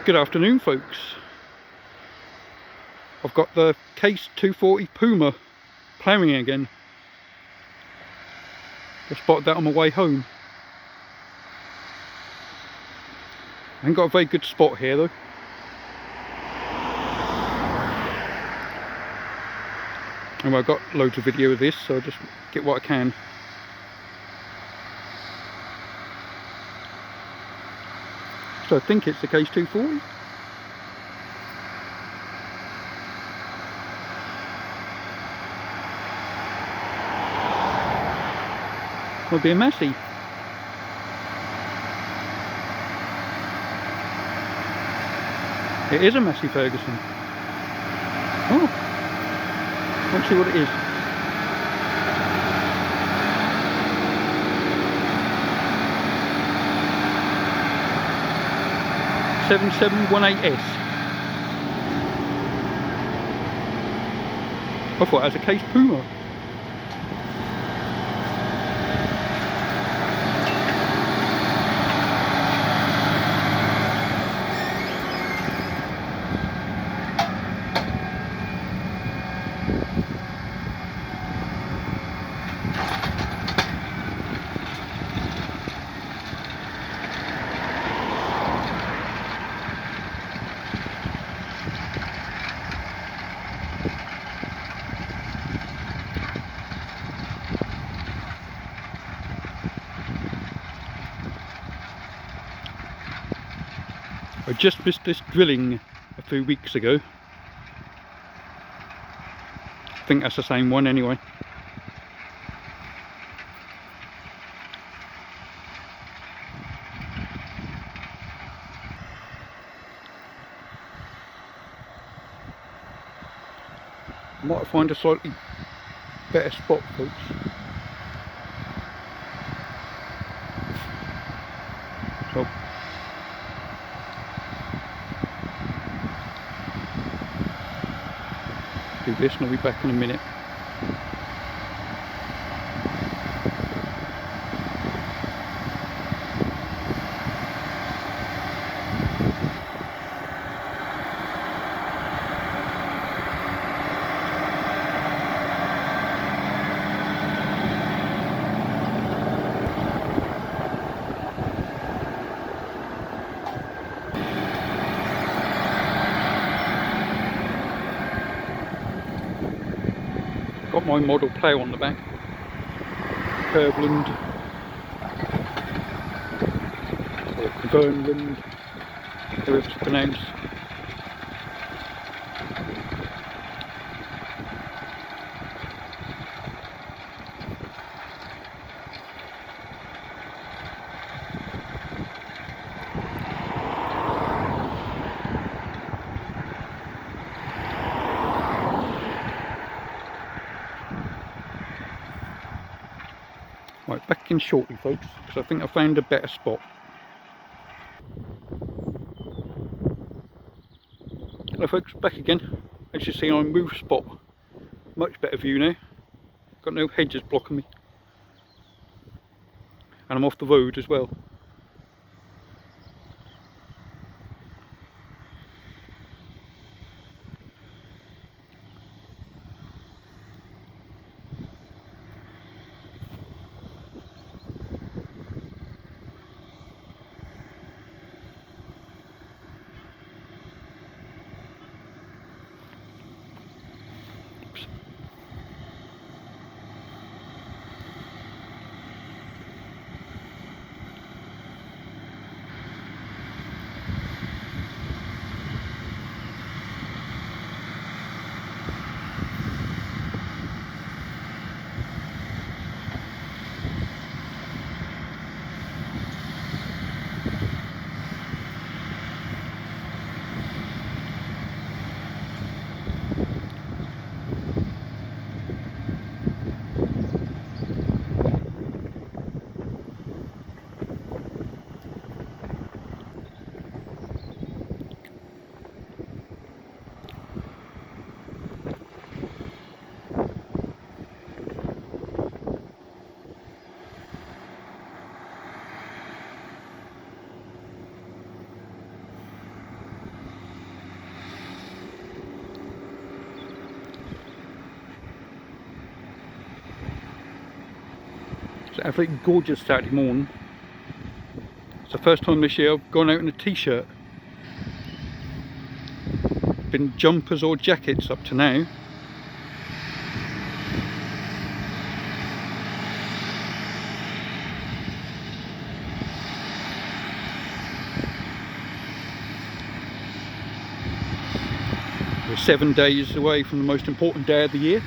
Good afternoon, folks. I've got the Case 240 Puma ploughing again. I spotted that on my way home. I ain't got a very good spot here though. Anyway, I've got loads of video of this, so I'll just get what I can. So I think it's the Case 240. Might be a Massey. It is a Massey Ferguson. Oh, let's see what it is. .7718S. I thought it was a Case Puma. I just missed this drilling a few weeks ago. I think that's the same one anyway. Might find a slightly better spot, folks. So do this and I'll be back in a minute. Got my model plough on the back, Curveland or Vernland, however it's pronounced. Right, back in shortly, folks, because I think I found a better spot. Hello folks, back again. As you see, I moved spot. Much better view now. Got no hedges blocking me. And I'm off the road as well. absolutely gorgeous Saturday morning. It's the first time this year I've gone out in a t-shirt. Been jumpers or jackets up to now. We're 7 days away from the most important day of the year.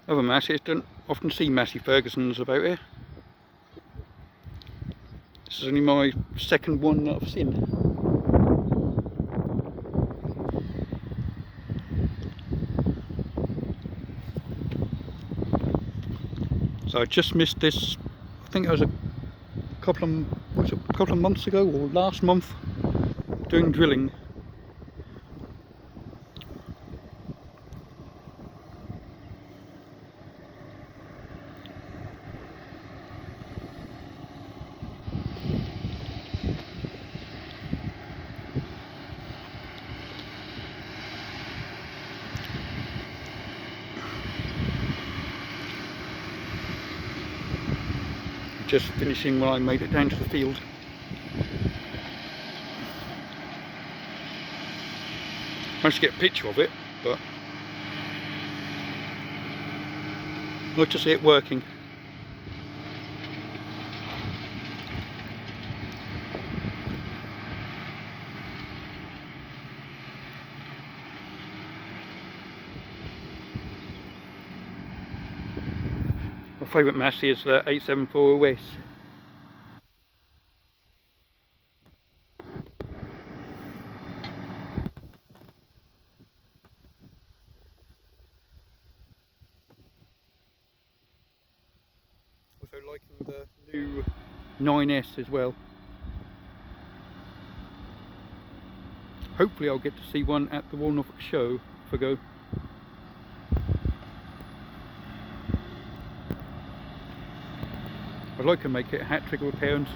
Other Massies, don't often see Massey Fergusons about here. This is only my second one that I've seen. So I just missed this, I think it was a couple of months ago or last month, doing drilling. Just finishing when I made it down to the field. Managed to get a picture of it, but I'd like to see it working. My favourite Massey is the 874 OS. Also liking the new 9S as well. Hopefully I'll get to see one at the Royal Norfolk show if I go. I'd like to make it a hat-trick of appearances.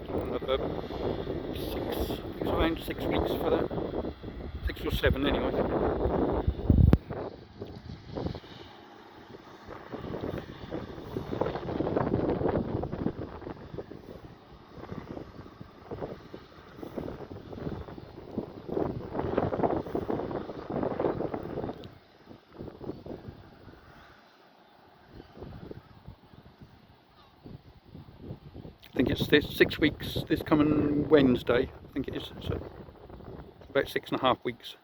Another around 6 weeks for that. 6 or 7 anyway. I think it's 6 weeks this coming Wednesday, I think it is, so about 6.5 weeks.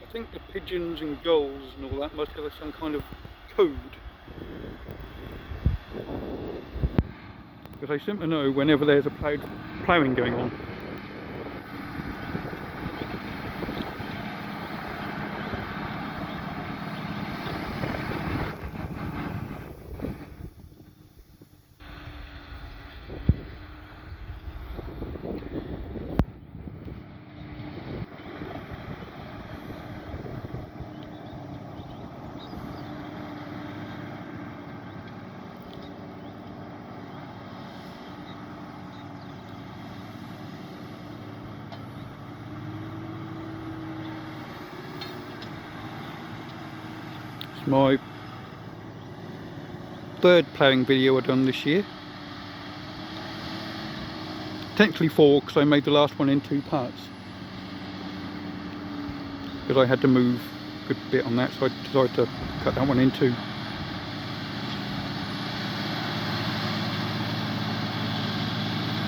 I think the pigeons and gulls and all that must have some kind of code. Because they seem to know whenever there's a ploughing going on. It's my third ploughing video I've done this year. Technically 4 because I made the last one in 2 parts. because I had to move a good bit on that, so I decided to cut that one in two.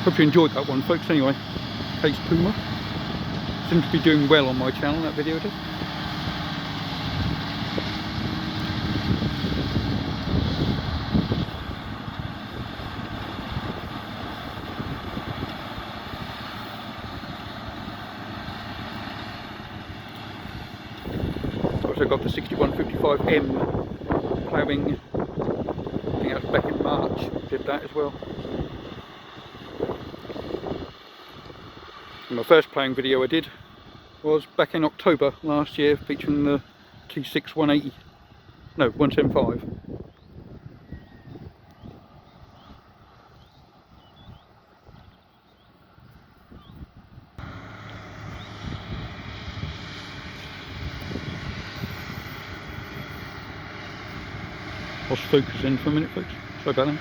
Hope you enjoyed that one, folks. Anyway, Case Puma seems to be doing well on my channel, that video did. Also got the 6155M ploughing. I think that was back in March, did that as well. And my first ploughing video I did was back in October last year, featuring the T6 180, no, 175. Lost focus in for a minute, folks. Sorry about that.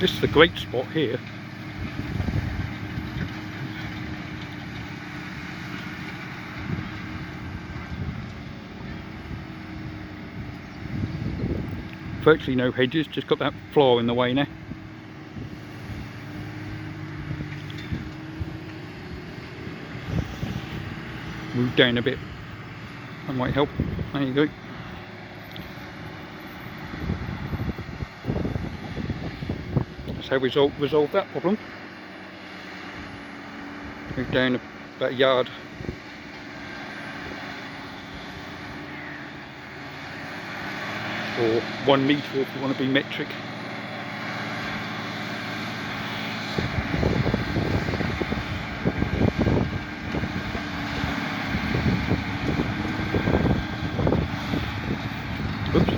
This is a great spot here. Virtually no hedges, just got that floor in the way now. Move down a bit, that might help. There you go. That's how we resolve that problem. Move down about a yard. Or 1 metre if you want to be metric. Oops.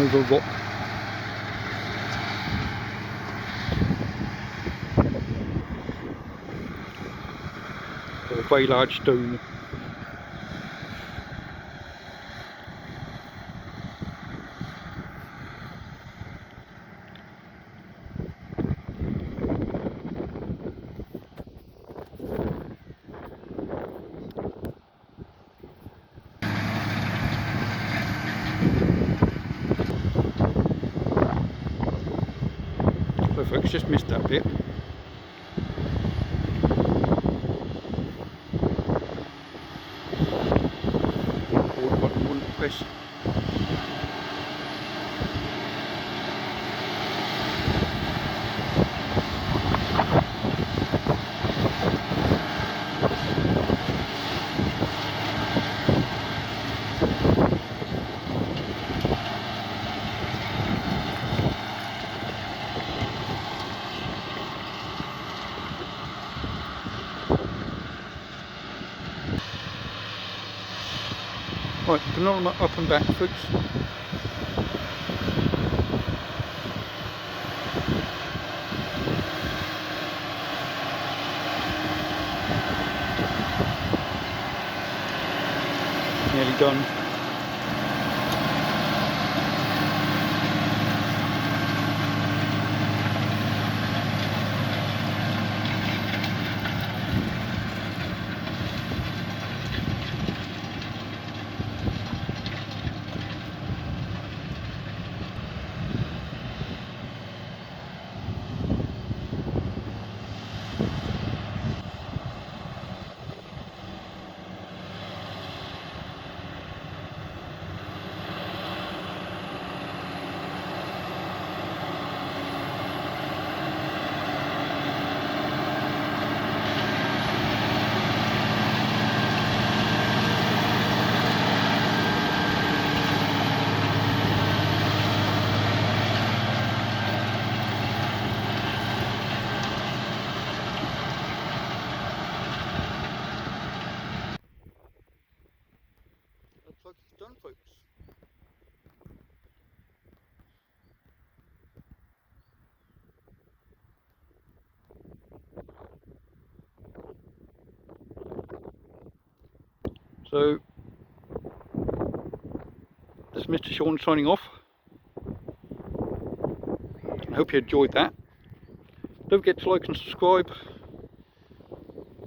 over a rock. Or a very large stone. So folks, just missed that bit. Forward button wouldn't press. Right, panorama up and back folks. Nearly done. Looks like it's done folks. So, this is Mr. Sean signing off. I hope you enjoyed that. Don't forget to like and subscribe.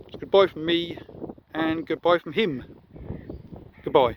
It's goodbye from me and goodbye from him. Goodbye.